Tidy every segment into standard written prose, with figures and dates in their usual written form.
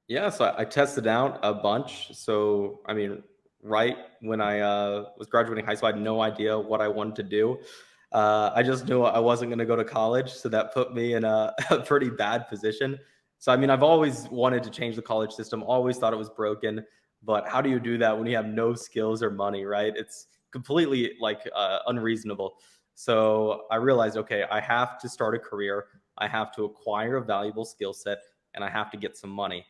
Yeah, so I tested out a bunch. So, I mean, right when I was graduating high school, I had no idea what I wanted to do. I just knew I wasn't going to go to college. So that put me in a, a pretty bad position. So, I mean, I've always wanted to change the college system, always thought it was broken. But how do you do that when you have no skills or money, right? It's completely like unreasonable. So I realized, okay, I have to start a career, I have to acquire a valuable skill set, and I have to get some money.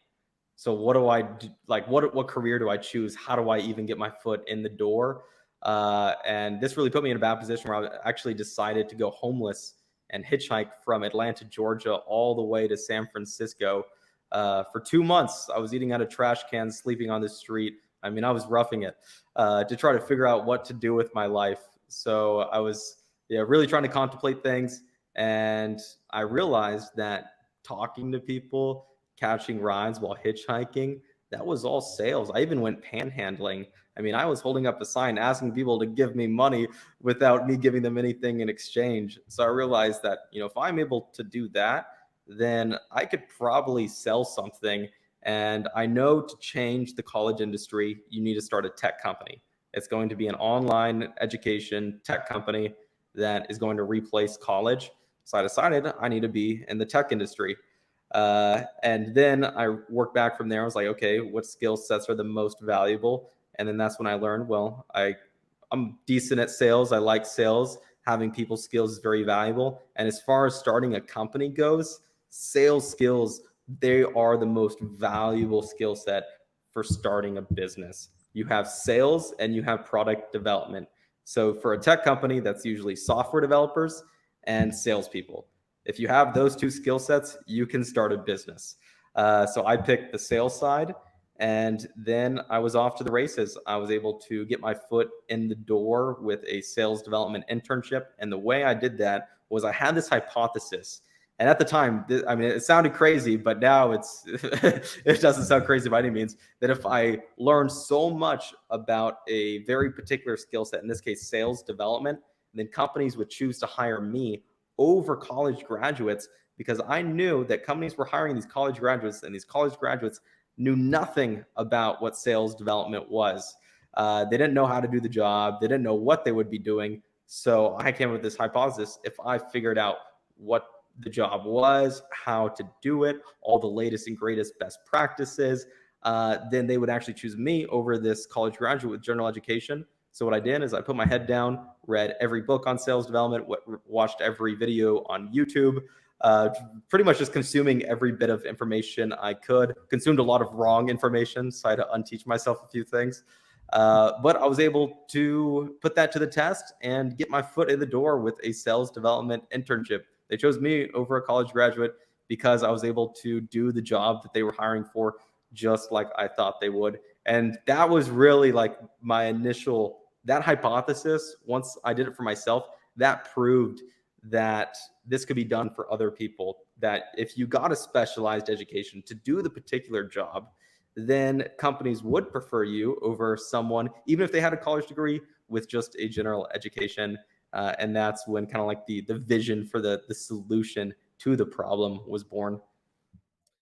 So what do I do? Like, what career do I choose? How do I even get my foot in the door? And this really put me in a bad position where I actually decided to go homeless and hitchhike from Atlanta, Georgia, all the way to San Francisco for 2 months. I was eating out of trash cans, sleeping on the street. I mean, I was roughing it to try to figure out what to do with my life. So I was, yeah, really trying to contemplate things, and I realized that talking to people, catching rides while hitchhiking, that was all sales. I even went panhandling. I mean, I was holding up a sign asking people to give me money without me giving them anything in exchange. So I realized that, if I'm able to do that, then I could probably sell something. And I know to change the college industry, you need to start a tech company. It's going to be an online education tech company that is going to replace college. So I decided I need to be in the tech industry. And then I worked back from there. I was like, okay, what skill sets are the most valuable? And then that's when I learned, well, I'm decent at sales. I like sales. Having people skills is very valuable. And as far as starting a company goes, sales skills, they are the most valuable skill set for starting a business. You have sales and you have product development. So for a tech company, that's usually software developers and salespeople. If you have those two skill sets, you can start a business. So I picked the sales side, and then I was off to the races. I was able to get my foot in the door with a sales development internship. And the way I did that was I had this hypothesis. And at the time, I mean, it sounded crazy, but now it doesn't sound crazy by any means. That if I learned so much about a very particular skill set, in this case, sales development, then companies would choose to hire me over college graduates, because I knew that companies were hiring these college graduates, and these college graduates knew nothing about what sales development was. They didn't know how to do the job. They didn't know what they would be doing. So I came up with this hypothesis. If I figured out what the job was, how to do it, all the latest and greatest best practices, then they would actually choose me over this college graduate with general education. So what I did is I put my head down, read every book on sales development, watched every video on YouTube, uh, pretty much just consuming every bit of information I could. Consumed a lot of wrong information, so I had to unteach myself a few things. But I was able to put that to the test and get my foot in the door with a sales development internship. They chose me over a college graduate because I was able to do the job that they were hiring for, just like I thought they would. And that was really like my initial, that hypothesis. Once I did it for myself, that proved that this could be done for other people. That if you got a specialized education to do the particular job, then companies would prefer you over someone, even if they had a college degree, with just a general education. And that's when kind of like the vision for the solution to the problem was born.